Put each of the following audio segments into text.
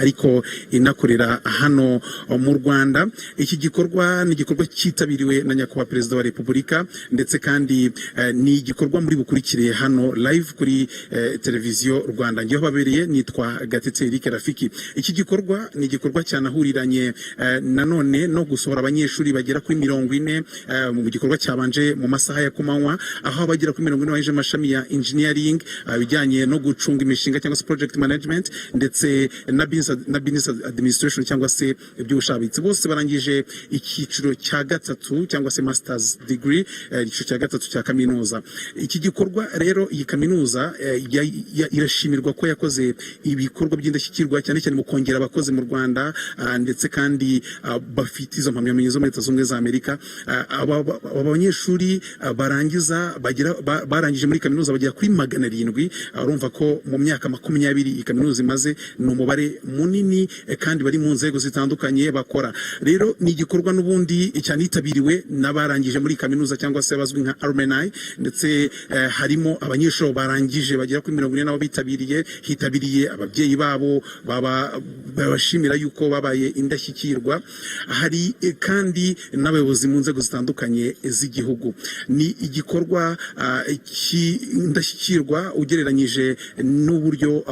ariko inakorera hano mu Rwanda. Iki gikorwa ni igikorwa cyitabiriwe na nyakubahwa perezida wa Repubulika, ndetse kandi ni igikorwa muri bukurikire hano live kuri televiziyo Rwanda. Ngiye babereye nitwa Gatete Eric Rafiki. Iki gikorwa ni igikorwa cyanahuriranye nanone no gusohora abanyeshuri bagera kuri 40 mu gikorwa cyabanje mu masaha ya kumanywa, aho bagera kuri 40 baje amashami ya engineering, bijyanye no gucunga imishinga cyangwa se project management, ndetse na business administration cyangwa se iby'ubushabitsi. Bose barangije icyiciro cya gatatu cyangwa se masters degree, icyiciro cya gatatu cya kaminuza. Iki gikorwa rero, iyi kaminuza irashimirwa ko yakoze ibikorwa by'indashyikirwa cyane cyane mu kongera abakozi mu Rwanda, ndetse kandi bafite izo mpamyabumenyi zo muri Leta Zunze Ubumwe za Amerika. Abanyeshuri barangije muri kaminuza bagera kuri 700. Urumva ko mu myaka 20 iyi kaminuza imaze ni umubare munini, kandi bari mu nzego zitandukanye bakora. Rero ni igikorwa n'ubundi cyane yitabiriwe n'abarangije muri kaminuza cyangwa se bazwi nka alumni, ndetse harimo abanyeshuri barangije bagera kuri 40 nabo bitabiriye. Hitabiriye ababyeyi babo babashimira yuko babaye indashyikirwa. Hari kandi n'abayobozi mu nzego zitandukanye z'igihugu. Ni igikorwa cy'indashyikirwa ugereranyije n'uburyo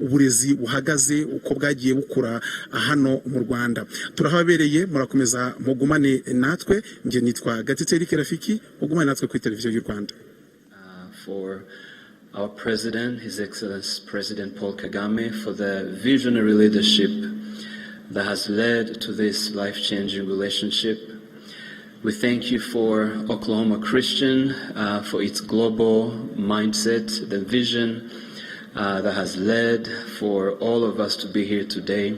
uburezi buhagaze uko bwagiye bukura hano mu Rwanda. Turahabereye, murakomeza mugumane natwe. Nge nitwa Gatete Eric Rafiki, mugumane natwe kuri televiziyo y'u Rwanda. For our President, His Excellency President Paul Kagame, for the visionary leadership that has led to this life-changing relationship. We thank you for Oklahoma Christian, for its global mindset, the vision that has led for all of us to be here today,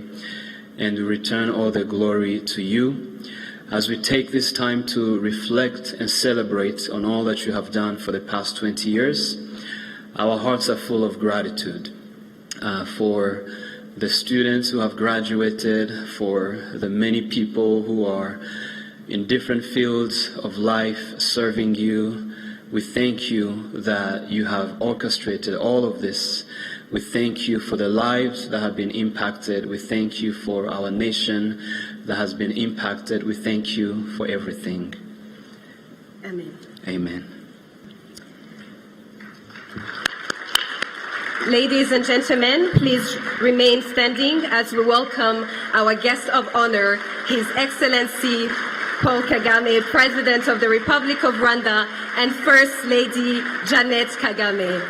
and we return all the glory to you as we take this time to reflect and celebrate on all that you have done for the past 20 years. Our hearts are full of gratitude for the students who have graduated, for the many people who are in different fields of life serving you. We thank you that you have orchestrated all of this. We thank you for the lives that have been impacted. We thank you for our nation that has been impacted. We thank you for everything. Amen. Amen. Ladies and gentlemen, please remain standing as we welcome our guest of honor, His Excellency Paul Kagame, President of the Republic of Rwanda, and First Lady Janet Kagame.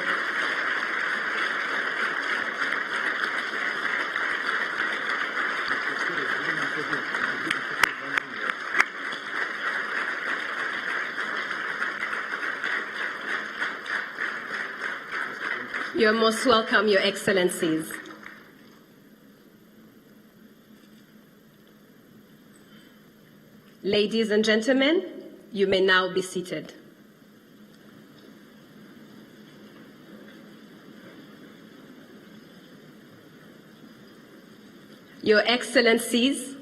You're most welcome, Your Excellencies. Ladies and gentlemen, you may now be seated. Your Excellencies,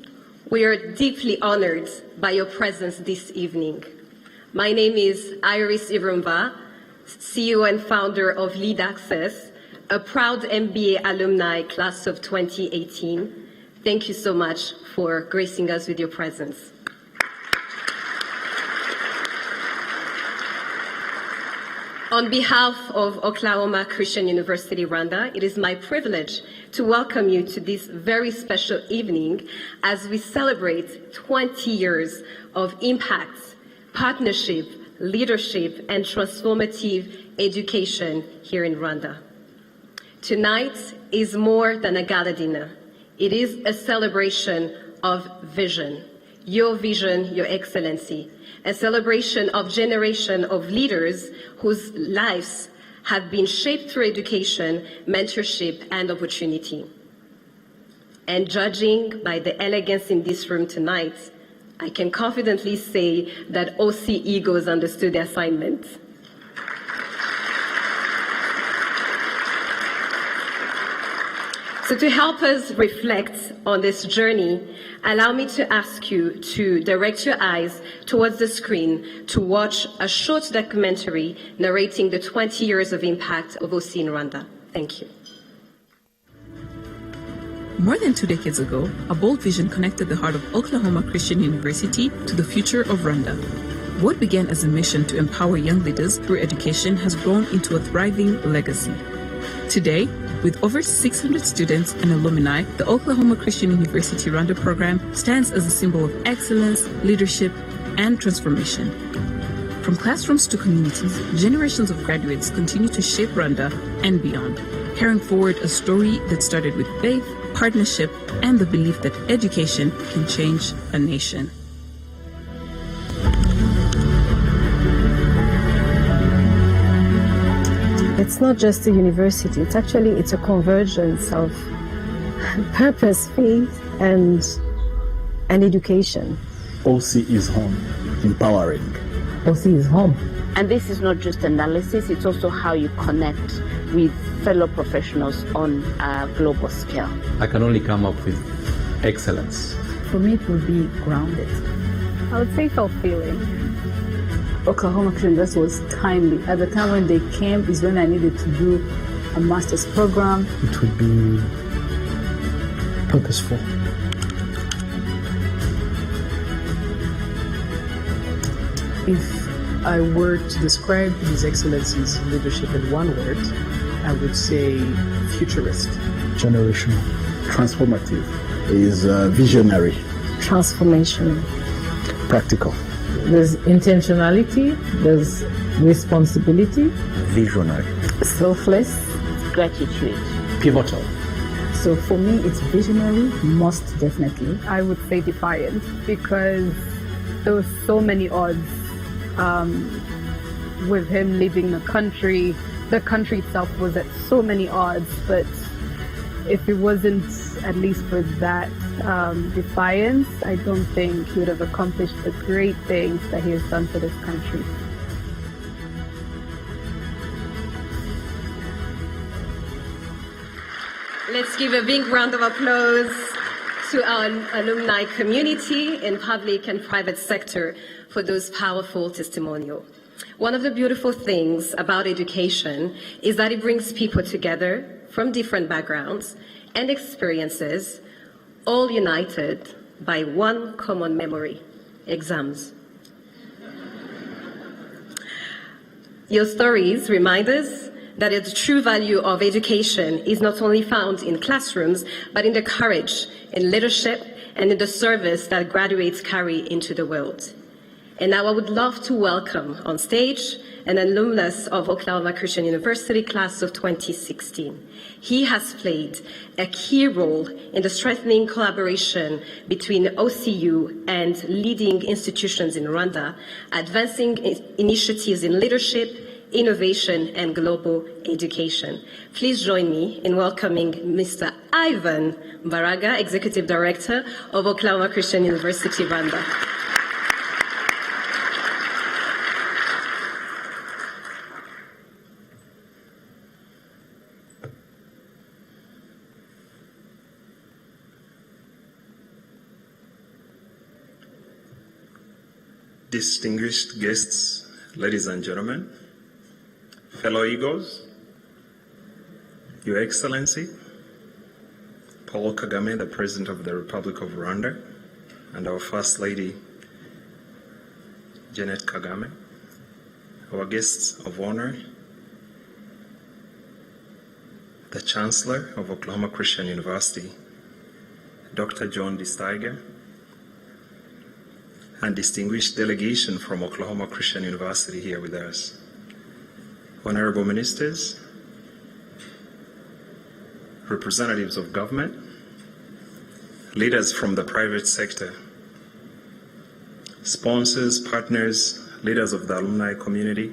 we are deeply honored by your presence this evening. My name is Iris Irumba, CEO and founder of Lead Access, a proud MBA alumni class of 2018. Thank you so much for gracing us with your presence. On behalf of Oklahoma Christian University-Rwanda, it is my privilege to welcome you to this very special evening as we celebrate 20 years of impact, partnership, leadership, and transformative education here in Rwanda. Tonight is more than a gala dinner. It is a celebration of vision, Your Excellency, a celebration of generation of leaders whose lives have been shaped through education, mentorship, and opportunity. And judging by the elegance in this room tonight, I can confidently say that OC Egos understood the assignment. So to help us reflect on this journey, allow me to ask you to direct your eyes towards the screen to watch a short documentary narrating the 20 years of impact of OC in Rwanda. Thank you. More than 2 decades ago, a bold vision connected the heart of Oklahoma Christian University to the future of Rwanda. What began as a mission to empower young leaders through education has grown into a thriving legacy. Today, with over 600 students and alumni, the Oklahoma Christian University-Rwanda program stands as a symbol of excellence, leadership, and transformation. From classrooms to communities, generations of graduates continue to shape Rwanda and beyond, carrying forward a story that started with faith, partnership, and the belief that education can change a nation. It's not just a university, it's a convergence of purpose, faith, and education. OC is home, empowering. OC is home. And this is not just analysis, it's also how you connect with fellow professionals on a global scale. I can only come up with excellence. For me, it would be grounded. I would say fulfilling. Oklahoma Christian University was timely. At the time when they came is when I needed to do a master's program. It would be purposeful. If I were to describe His Excellency's leadership in one word, I would say futurist. Generational. Transformative. Is visionary. Transformational. Practical. There's intentionality, there's responsibility, Visionary. selfless. Gratitude. Pivotal. So for me, it's visionary, most definitely. I would say defiant, because there were so many odds with him leaving the country. The country itself was at so many odds, but if it wasn't at least for that defiance, I don't think he would have accomplished the great things that he has done for this country. Let's give a big round of applause to our alumni community in public and private sector for those powerful testimonials. One of the beautiful things about education is that it brings people together from different backgrounds and experiences, all united by one common memory: exams. Your stories remind us that the true value of education is not only found in classrooms, but in the courage, in leadership, and in the service that graduates carry into the world. And now I would love to welcome on stage an alumnus of Oklahoma Christian University class of 2016. He has played a key role in the strengthening collaboration between OCU and leading institutions in Rwanda, advancing initiatives in leadership, innovation, and global education. Please join me in welcoming Mr. Ivan Mbaraga, Executive Director of Oklahoma Christian University-Rwanda. Distinguished guests, ladies and gentlemen, fellow Eagles, Your Excellency, Paul Kagame, the President of the Republic of Rwanda, and our First Lady, Janet Kagame, our guests of honor, the Chancellor of Oklahoma Christian University, Dr. John D. Steiger, and distinguished delegation from Oklahoma Christian University here with us. Honorable ministers, representatives of government, leaders from the private sector, sponsors, partners, leaders of the alumni community,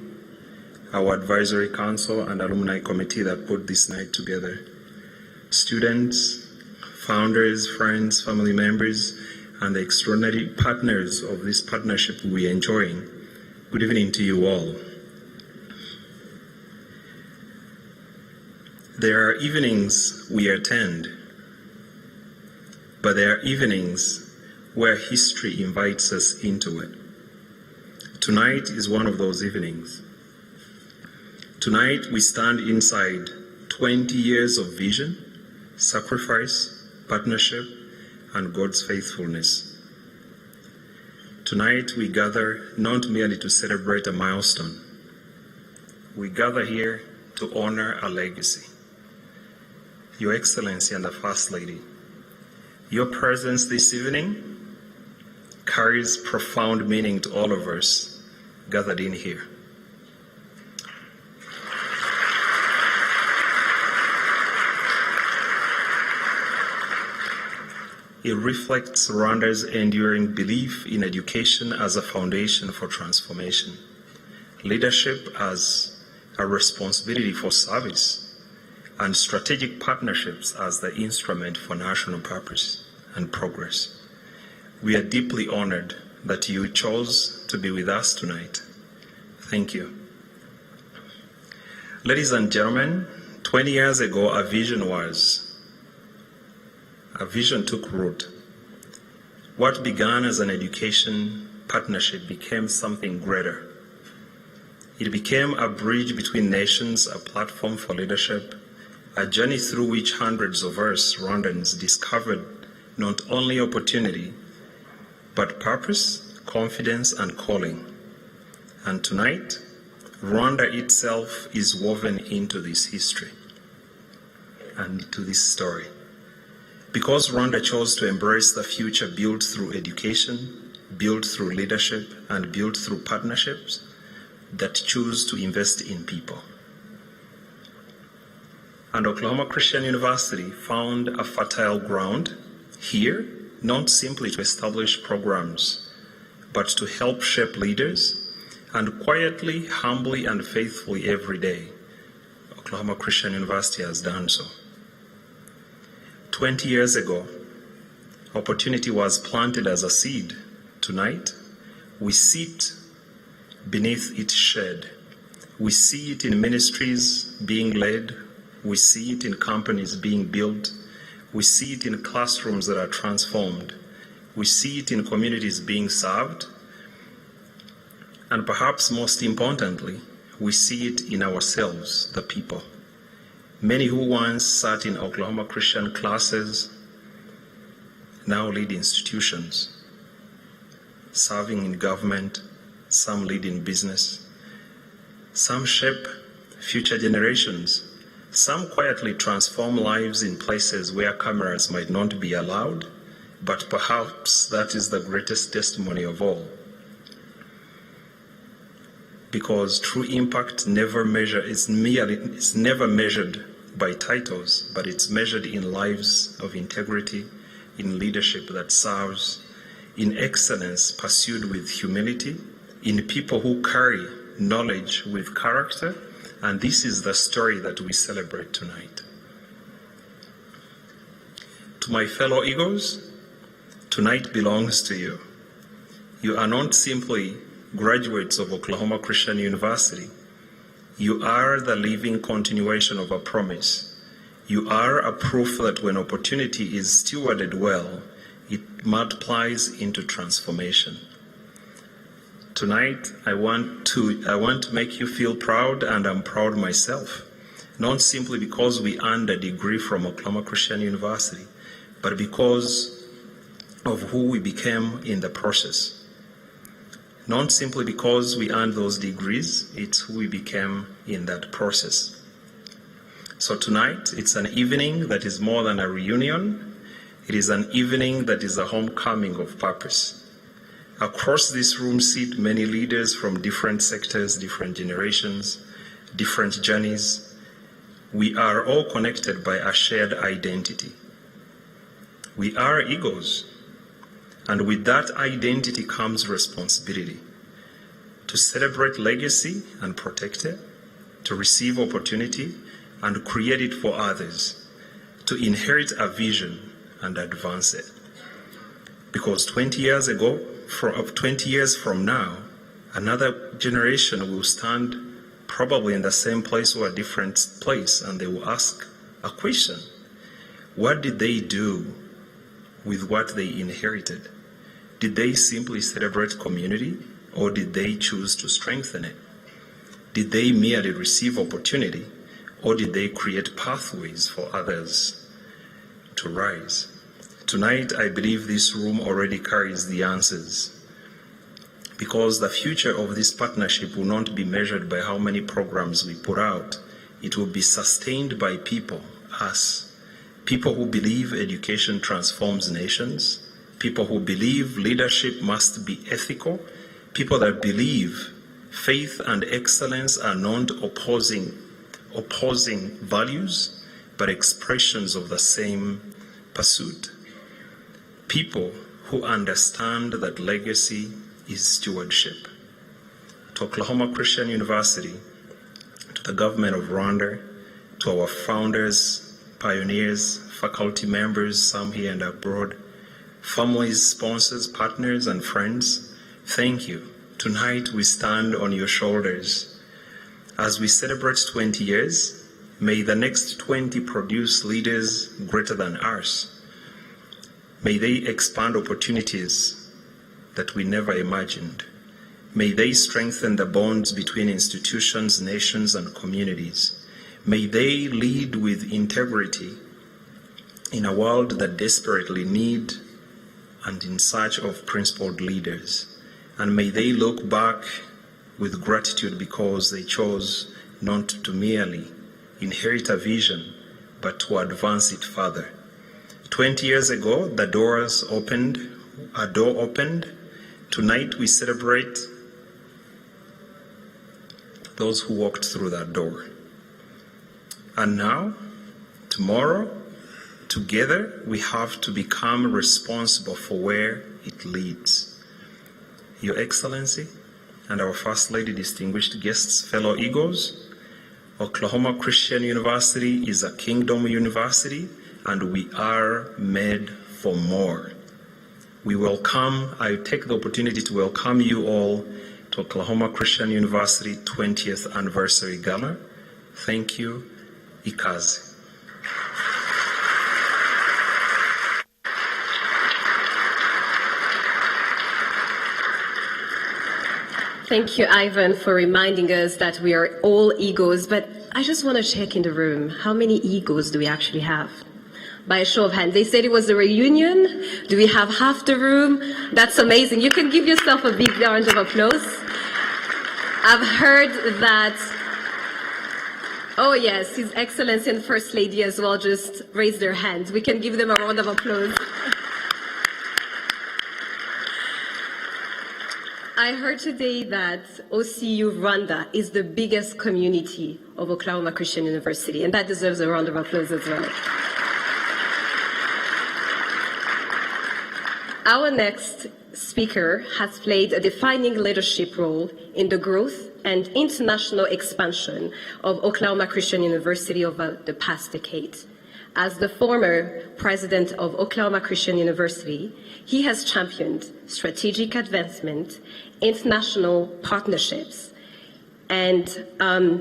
our advisory council and alumni committee that put this night together, students, founders, friends, family members, and the extraordinary partners of this partnership we are enjoying. Good evening to you all. There are evenings we attend, but there are evenings where history invites us into it. Tonight is one of those evenings. Tonight we stand inside 20 years of vision, sacrifice, partnership, and God's faithfulness. Tonight we gather not merely to celebrate a milestone. We gather here to honor a legacy. Your Excellency and the First Lady, your presence this evening carries profound meaning to all of us gathered in here. It reflects Rwanda's enduring belief in education as a foundation for transformation, leadership as a responsibility for service, and strategic partnerships as the instrument for national purpose and progress. We are deeply honored that you chose to be with us tonight. Thank you. Ladies and gentlemen, 20 years ago, a vision took root. What began as an education partnership became something greater. It became a bridge between nations, a platform for leadership, a journey through which hundreds of us Rwandans discovered not only opportunity, but purpose, confidence, and calling. And tonight, Rwanda itself is woven into this history and into this story. Because Rwanda chose to embrace the future built through education, built through leadership, and built through partnerships that choose to invest in people. And Oklahoma Christian University found a fertile ground here, not simply to establish programs, but to help shape leaders, and quietly, humbly, and faithfully every day, Oklahoma Christian University has done so. 20 years ago, opportunity was planted as a seed. Tonight, we sit beneath its shade. We see it in ministries being led. We see it in companies being built. We see it in classrooms that are transformed. We see it in communities being served. And perhaps most importantly, we see it in ourselves, the people. Many who once sat in Oklahoma Christian classes now lead institutions, serving in government, some lead in business, some shape future generations, some quietly transform lives in places where cameras might not be allowed, but perhaps that is the greatest testimony of all. Because true impact is never measured by titles, but it's measured in lives of integrity, in leadership that serves, in excellence pursued with humility, in people who carry knowledge with character, and this is the story that we celebrate tonight. To my fellow Eagles, tonight belongs to you. You are not simply graduates of Oklahoma Christian University. You are the living continuation of a promise. You are a proof that when opportunity is stewarded well, it multiplies into transformation. Tonight, I want to make you feel proud, and I'm proud myself, not simply because we earned a degree from Oklahoma Christian University, but because of who we became in the process. Not simply because we earned those degrees, it's who we became in that process. So tonight, it's an evening that is more than a reunion. It is an evening that is a homecoming of purpose. Across this room sit many leaders from different sectors, different generations, different journeys. We are all connected by a shared identity. We are Eagles. And with that identity comes responsibility to celebrate legacy and protect it, to receive opportunity and create it for others, to inherit a vision and advance it. Because 20 years from now, another generation will stand probably in the same place or a different place, and they will ask a question. What did they do with what they inherited? Did they simply celebrate community, or did they choose to strengthen it? Did they merely receive opportunity, or did they create pathways for others to rise? Tonight, I believe this room already carries the answers, because the future of this partnership will not be measured by how many programs we put out. It will be sustained by people, us, people who believe education transforms nations, people who believe leadership must be ethical, people that believe faith and excellence are not opposing values, but expressions of the same pursuit. People who understand that legacy is stewardship. To Oklahoma Christian University, to the government of Rwanda, to our founders, pioneers, faculty members, some here and abroad, families, sponsors, partners, and friends, thank you. Tonight we stand on your shoulders. As we celebrate 20 years, may the next 20 produce leaders greater than ours. May they expand opportunities that we never imagined. May they strengthen the bonds between institutions, nations, and communities. May they lead with integrity in a world that desperately needs and in search of principled leaders. And may they look back with gratitude because they chose not to merely inherit a vision, but to advance it further. 20 years ago, a door opened. Tonight we celebrate those who walked through that door. And now, tomorrow, together, we have to become responsible for where it leads. Your Excellency and our First Lady, distinguished guests, fellow Eagles, Oklahoma Christian University is a kingdom university, and we are made for more. I take the opportunity to welcome you all to Oklahoma Christian University 20th Anniversary Gala. Thank you. Ikaze. Thank you, Ivan, for reminding us that we are all egos. But I just want to check in the room. How many egos do we actually have? By a show of hands. They said it was a reunion. Do we have half the room? That's amazing. You can give yourself a big round of applause. I've heard that, oh yes, His Excellency and First Lady as well just raised their hands. We can give them a round of applause. I heard today that University-Rwanda is the biggest community of Oklahoma Christian University, and that deserves a round of applause as well. Our next speaker has played a defining leadership role in the growth and international expansion of Oklahoma Christian University over the past decade. As the former president of Oklahoma Christian University, he has championed strategic advancement, international partnerships, and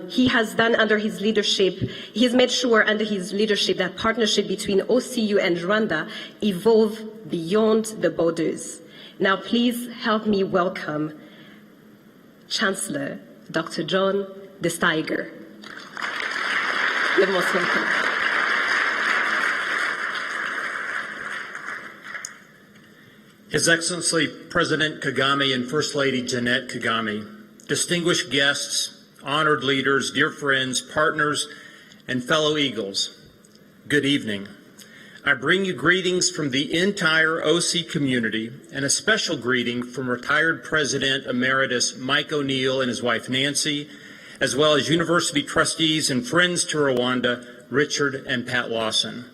he has done under his leadership, he has made sure under his leadership that partnership between OCU and Rwanda evolve beyond the borders. Now please help me welcome Chancellor Dr. John De Steiger. You're most welcome. His Excellency President Kagame and First Lady Jeanette Kagame, distinguished guests, honored leaders, dear friends, partners, and fellow Eagles, good evening. I bring you greetings from the entire OC community and a special greeting from retired President Emeritus Mike O'Neill and his wife Nancy, as well as university trustees and friends to Rwanda, Richard and Pat Lawson.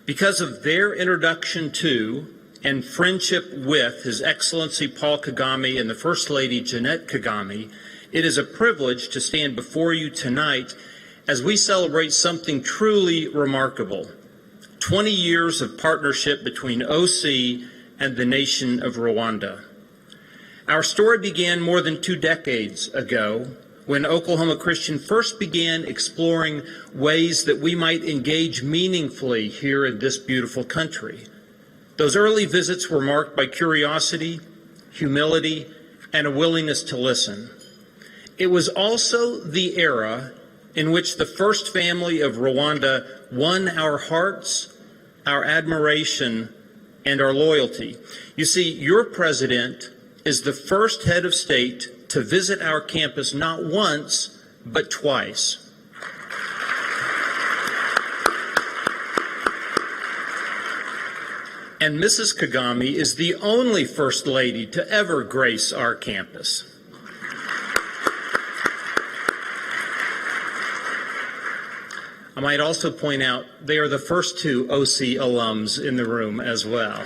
Because of their introduction to and friendship with His Excellency Paul Kagame and the First Lady Jeanette Kagame, it is a privilege to stand before you tonight as we celebrate something truly remarkable. 20 years of partnership between OC and the nation of Rwanda. Our story began more than 2 decades ago when Oklahoma Christian first began exploring ways that we might engage meaningfully here in this beautiful country. Those early visits were marked by curiosity, humility, and a willingness to listen. It was also the era in which the first family of Rwanda won our hearts, our admiration, and our loyalty. You see, your president is the first head of state to visit our campus not once, but twice. And Mrs. Kagame is the only First Lady to ever grace our campus. I might also point out they are the first two OC alums in the room as well.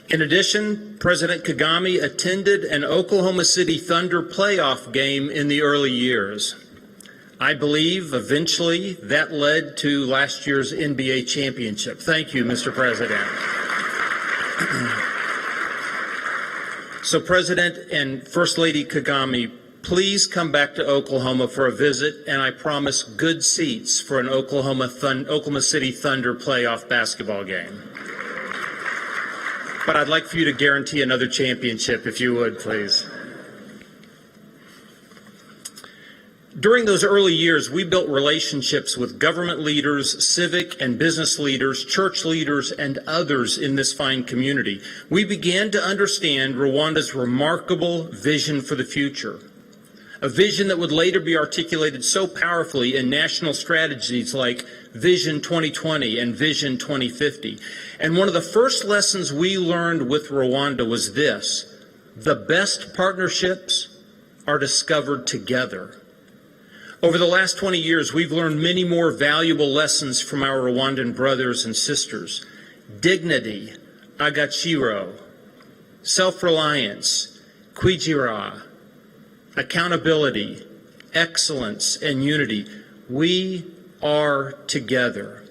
In addition, President Kagame attended an Oklahoma City Thunder playoff game in the early years. I believe eventually that led to last year's NBA championship. Thank you, Mr. President. So President and First Lady Kagame, please come back to Oklahoma for a visit, and I promise good seats for an Oklahoma City Thunder playoff basketball game. But I'd like for you to guarantee another championship, if you would, please. During those early years, we built relationships with government leaders, civic and business leaders, church leaders, and others in this fine community. We began to understand Rwanda's remarkable vision for the future, a vision that would later be articulated so powerfully in national strategies like Vision 2020 and Vision 2050. And one of the first lessons we learned with Rwanda was this: the best partnerships are discovered together. Over the last 20 years, we've learned many more valuable lessons from our Rwandan brothers and sisters: dignity, agaciro, self-reliance, kwigira, accountability, excellence, and unity. We are together.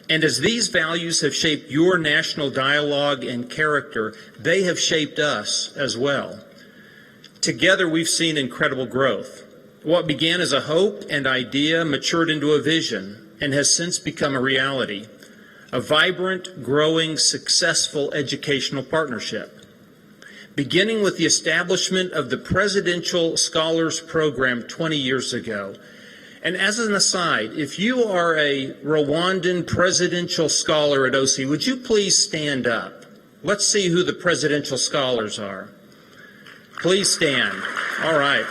And as these values have shaped your national dialogue and character, they have shaped us as well. Together, we've seen incredible growth. What began as a hope and idea matured into a vision and has since become a reality: a vibrant, growing, successful educational partnership. Beginning with the establishment of the Presidential Scholars Program 20 years ago. And as an aside, if you are a Rwandan presidential scholar at OC, would you please stand up? Let's see who the presidential scholars are. Please stand. All right.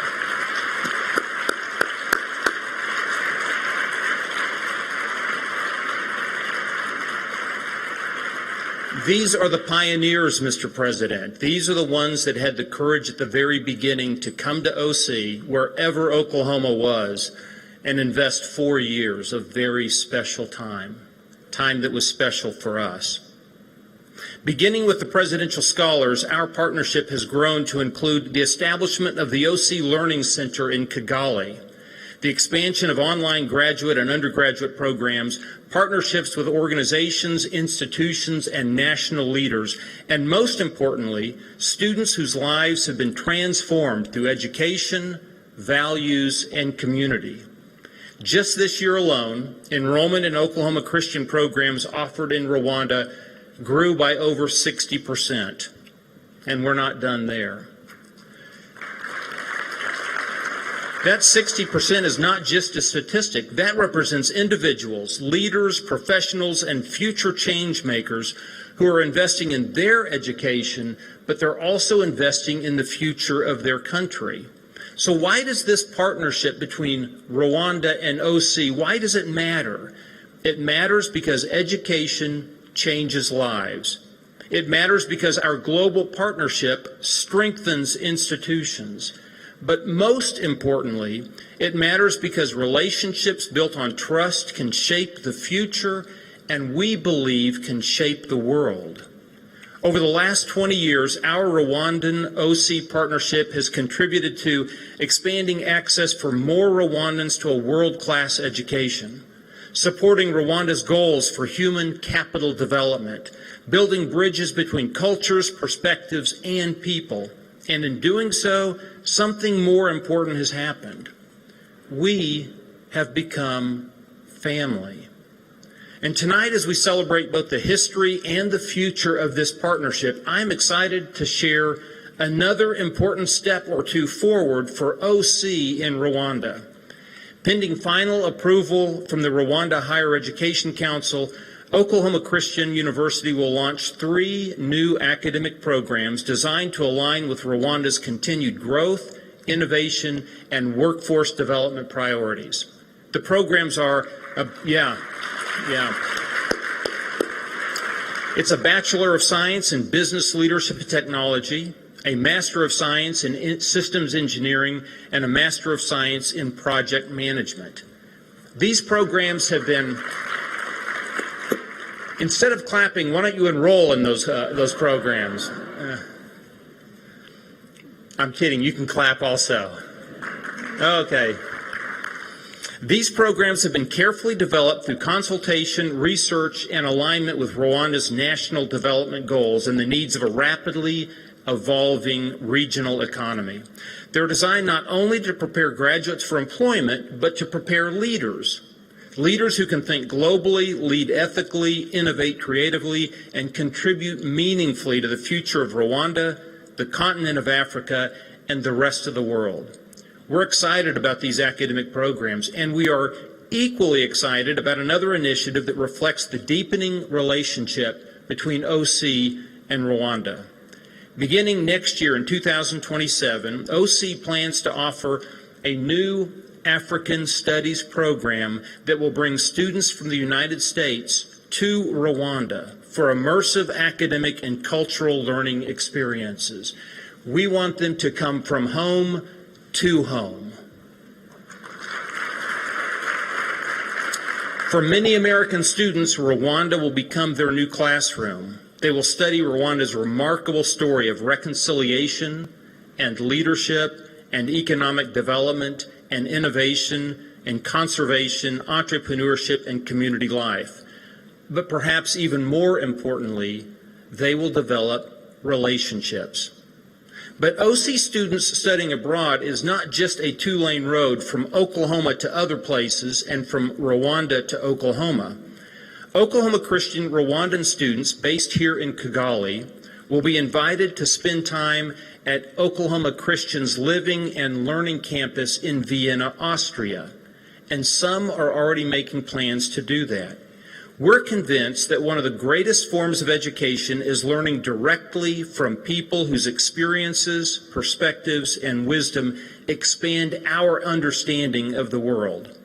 These are the pioneers, Mr. President. These are the ones that had the courage at the very beginning to come to OC, wherever Oklahoma was, and invest 4 years of very special time that was special for us. Beginning with the Presidential Scholars, our partnership has grown to include the establishment of the OC Learning Center in Kigali, the expansion of online graduate and undergraduate programs, partnerships with organizations, institutions, and national leaders, and most importantly, students whose lives have been transformed through education, values, and community. Just this year alone, enrollment in Oklahoma Christian programs offered in Rwanda grew by over 60%, and we're not done there. That 60% is not just a statistic. That represents individuals, leaders, professionals, and future change makers who are investing in their education, but they're also investing in the future of their country. So why does this partnership between Rwanda and OC, why does it matter? It matters because education changes lives. It matters because our global partnership strengthens institutions. But most importantly, it matters because relationships built on trust can shape the future, and we believe can shape the world. Over the last 20 years, our Rwandan OC partnership has contributed to expanding access for more Rwandans to a world-class education, supporting Rwanda's goals for human capital development, building bridges between cultures, perspectives, and people. And in doing so, something more important has happened. We have become family. And tonight, as we celebrate both the history and the future of this partnership, I'm excited to share another important step or two forward for OC in Rwanda. Pending final approval from the Rwanda Higher Education Council, Oklahoma Christian University will launch 3 new academic programs designed to align with Rwanda's continued growth, innovation, and workforce development priorities. The programs are, It's a Bachelor of Science in Business Leadership and Technology, a Master of Science in Systems Engineering, and a Master of Science in Project Management. These programs have been, instead of clapping, why don't you enroll in those programs? I'm kidding, you can clap also. Okay. These programs have been carefully developed through consultation, research, and alignment with Rwanda's national development goals and the needs of a rapidly evolving regional economy. They're designed not only to prepare graduates for employment, but to prepare leaders. Leaders who can think globally, lead ethically, innovate creatively, and contribute meaningfully to the future of Rwanda, the continent of Africa, and the rest of the world. We're excited about these academic programs, and we are equally excited about another initiative that reflects the deepening relationship between OC and Rwanda. Beginning next year in 2027, OC plans to offer a new African Studies program that will bring students from the United States to Rwanda for immersive academic and cultural learning experiences. We want them to come from home to home. For many American students, Rwanda will become their new classroom. They will study Rwanda's remarkable story of reconciliation and leadership and economic development and innovation and conservation, entrepreneurship, and community life. But perhaps even more importantly, they will develop relationships. But OC students studying abroad is not just a 2-lane road from Oklahoma to other places and from Rwanda to Oklahoma. Oklahoma Christian Rwandan students based here in Kigali will be invited to spend time at Oklahoma Christian's Living and Learning Campus in Vienna, Austria, and some are already making plans to do that. We're convinced that one of the greatest forms of education is learning directly from people whose experiences, perspectives, and wisdom expand our understanding of the world.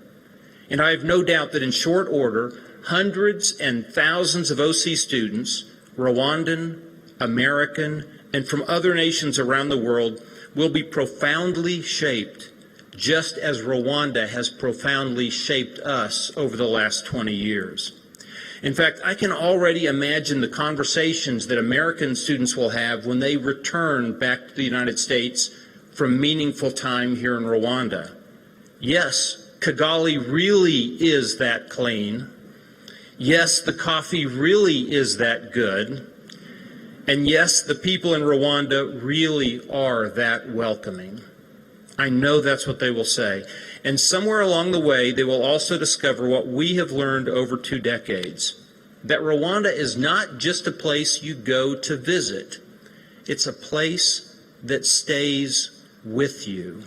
And I have no doubt that in short order, hundreds and thousands of OC students, Rwandan, American, and from other nations around the world, will be profoundly shaped, just as Rwanda has profoundly shaped us over the last 20 years. In fact, I can already imagine the conversations that American students will have when they return back to the United States from meaningful time here in Rwanda. Yes, Kigali really is that clean. Yes, the coffee really is that good. And yes, the people in Rwanda really are that welcoming. I know that's what they will say. And somewhere along the way, they will also discover what we have learned over 2 decades, that Rwanda is not just a place you go to visit. It's a place that stays with you.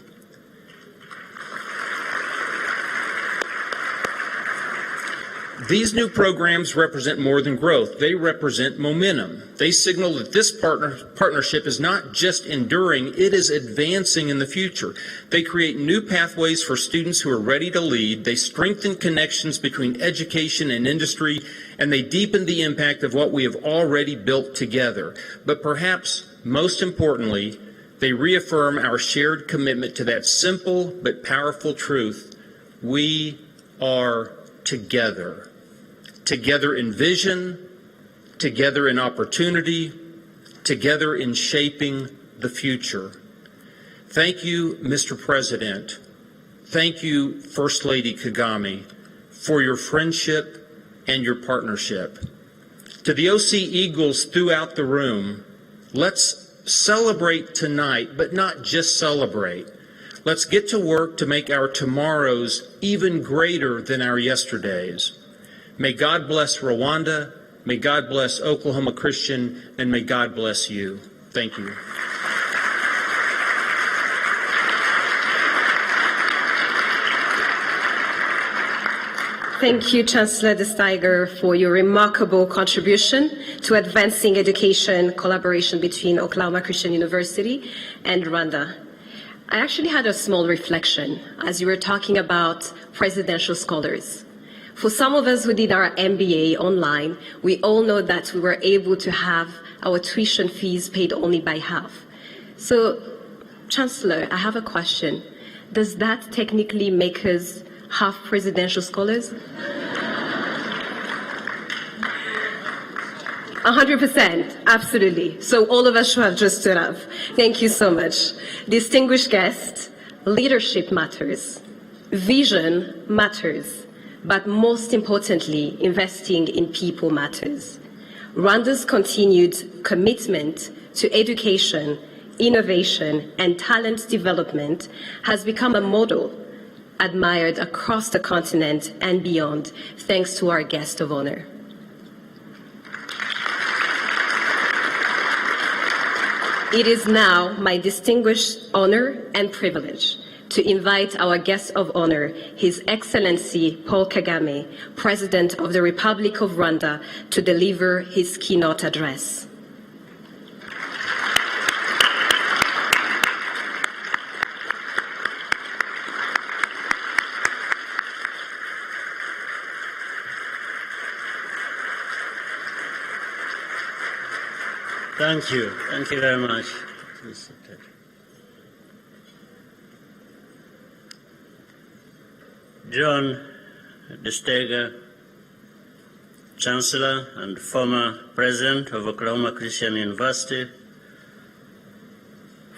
These new programs represent more than growth. They represent momentum. They signal that this partnership is not just enduring, it is advancing in the future. They create new pathways for students who are ready to lead. They strengthen connections between education and industry, and they deepen the impact of what we have already built together. But perhaps most importantly, they reaffirm our shared commitment to that simple but powerful truth: we are together. Together in vision, together in opportunity, together in shaping the future. Thank you, Mr. President. Thank you, First Lady Kagame, for your friendship and your partnership. To the OC Eagles throughout the room, let's celebrate tonight, but not just celebrate. Let's get to work to make our tomorrows even greater than our yesterdays. May God bless Rwanda, may God bless Oklahoma Christian, and may God bless you. Thank you. Thank you, Chancellor De Steiger, for your remarkable contribution to advancing education collaboration between Oklahoma Christian University and Rwanda. I actually had a small reflection as you were talking about presidential scholars. For some of us who did our MBA online, we all know that we were able to have our tuition fees paid only by half. So, Chancellor, I have a question. Does that technically make us half presidential scholars? 100%, absolutely. So all of us should have just stood up. Thank you so much. Distinguished guests, leadership matters, vision matters, but most importantly, investing in people matters. Rwanda's continued commitment to education, innovation, and talent development has become a model admired across the continent and beyond, thanks to our guest of honor. It is now my distinguished honor and privilege to invite our guest of honor, His Excellency Paul Kagame, President of the Republic of Rwanda, to deliver his keynote address. Thank you. Thank you very much. John De Steiger, Chancellor and former President of Oklahoma Christian University,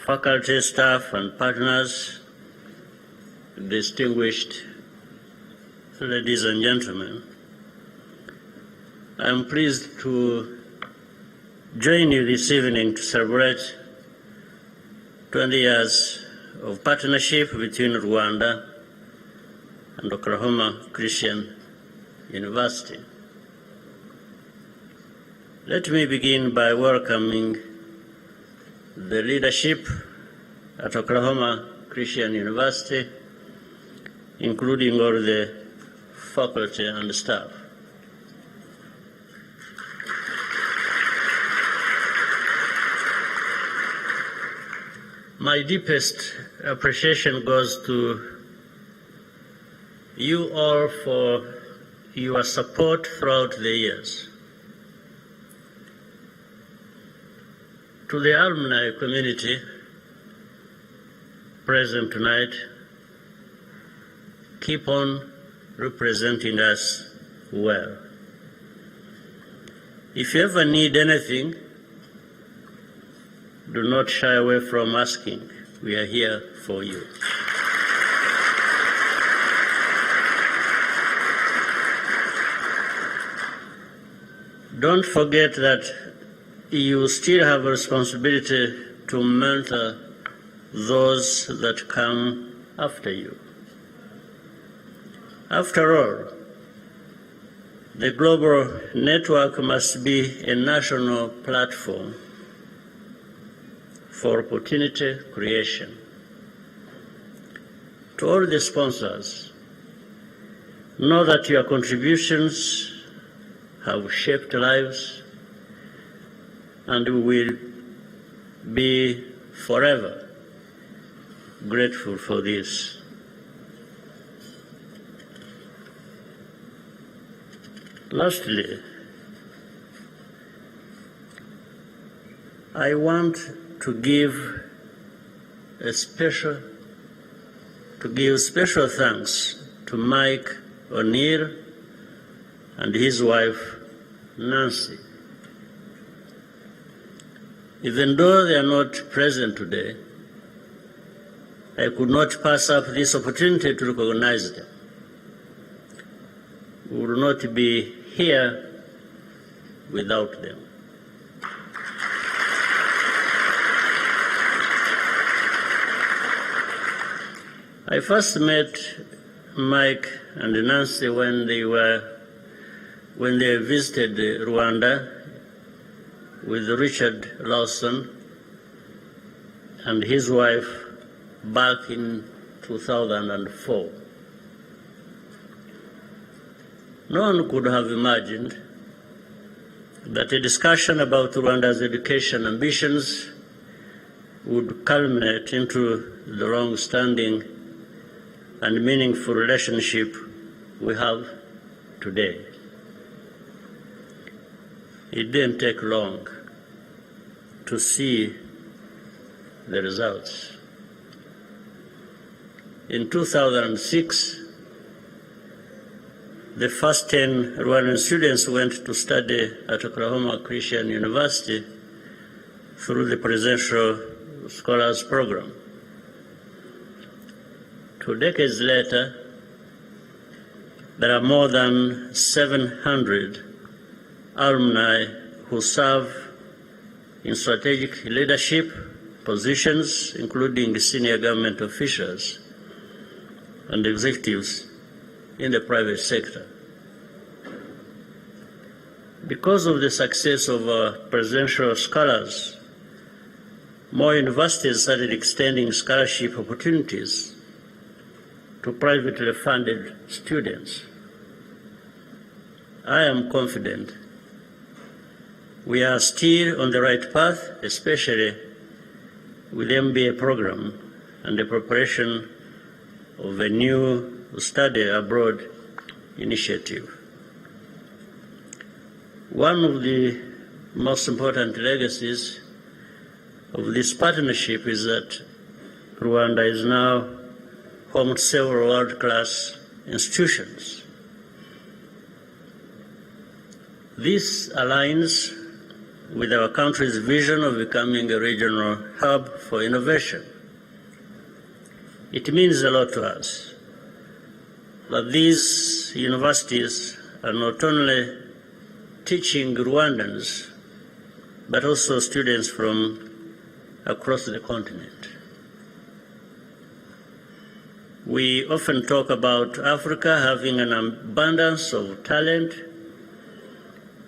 faculty, staff, and partners, distinguished ladies and gentlemen, I am pleased to join you this evening to celebrate 20 years of partnership between Rwanda and Oklahoma Christian University. Let me begin by welcoming the leadership at Oklahoma Christian University, including all the faculty and staff. My deepest appreciation goes to you all for your support throughout the years. To the alumni community present tonight, keep on representing us well. If you ever need anything, do not shy away from asking. We are here for you. Don't forget that you still have a responsibility to mentor those that come after you. After all, the global network must be a national platform for opportunity creation. To all the sponsors, know that your contributions have shaped lives, and we will be forever grateful for this. Lastly, I want to give special thanks to Mike O'Neill and his wife Nancy. Even though they are not present today, I could not pass up this opportunity to recognize them. We will not be here without them. I first met Mike and Nancy when they visited Rwanda with Richard Lawson and his wife back in 2004. No one could have imagined that a discussion about Rwanda's education ambitions would culminate into the long-standing and meaningful relationship we have today. It didn't take long to see the results. In 2006, the first 10 Rwandan students went to study at Oklahoma Christian University through the Presidential Scholars Program. 2 decades later, there are more than 700 alumni who serve in strategic leadership positions, including senior government officials and executives in the private sector. Because of the success of our presidential scholars, more universities started extending scholarship opportunities to privately funded students. I am confident we are still on the right path, especially with the MBA program and the preparation of a new study abroad initiative. One of the most important legacies of this partnership is that Rwanda is now home to several world-class institutions. This aligns with our country's vision of becoming a regional hub for innovation. It means a lot to us that these universities are not only teaching Rwandans, but also students from across the continent. We often talk about Africa having an abundance of talent,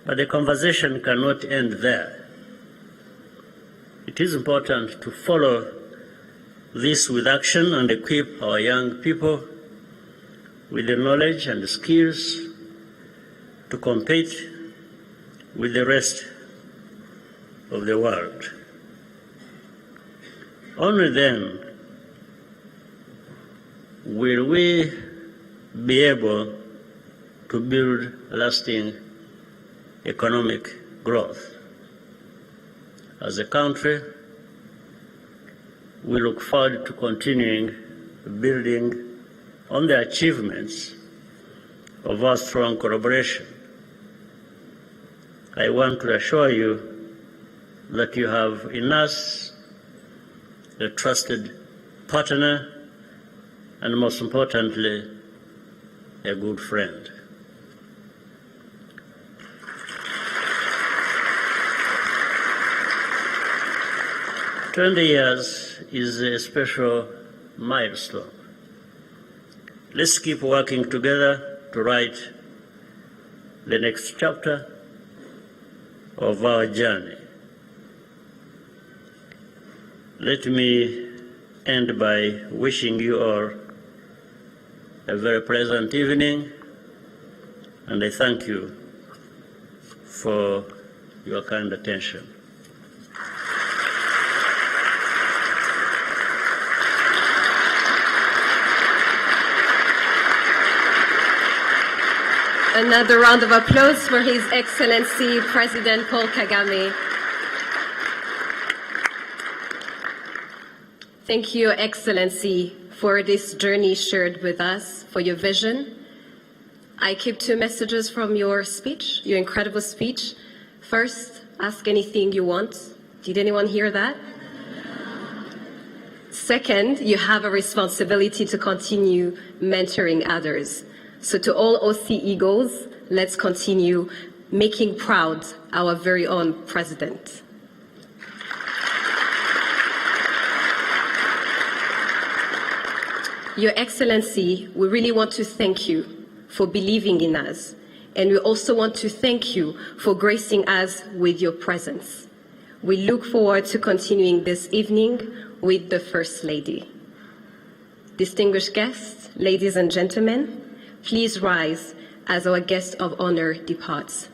but the conversation cannot end there. It is important to follow this with action and equip our young people with the knowledge and the skills to compete with the rest of the world. Only then will we be able to build lasting economic growth. As a country, we look forward to continuing building on the achievements of our strong collaboration. I want to assure you that you have in us a trusted partner and, most importantly, a good friend. "20 years is a special milestone. Let's keep working together to write the next chapter of our journey. Let me end by wishing you all a very pleasant evening, and I thank you for your kind attention. Another round of applause for His Excellency President Paul Kagame. Thank you, Your Excellency, for this journey shared with us, for your vision. I keep 2 messages from your speech, your incredible speech. First, ask anything you want. Did anyone hear that? Second, you have a responsibility to continue mentoring others. So to all OC Eagles, let's continue making proud our very own president. Your Excellency, we really want to thank you for believing in us, and we also want to thank you for gracing us with your presence. We look forward to continuing this evening with the First Lady. Distinguished guests, ladies and gentlemen, please rise as our guest of honor departs.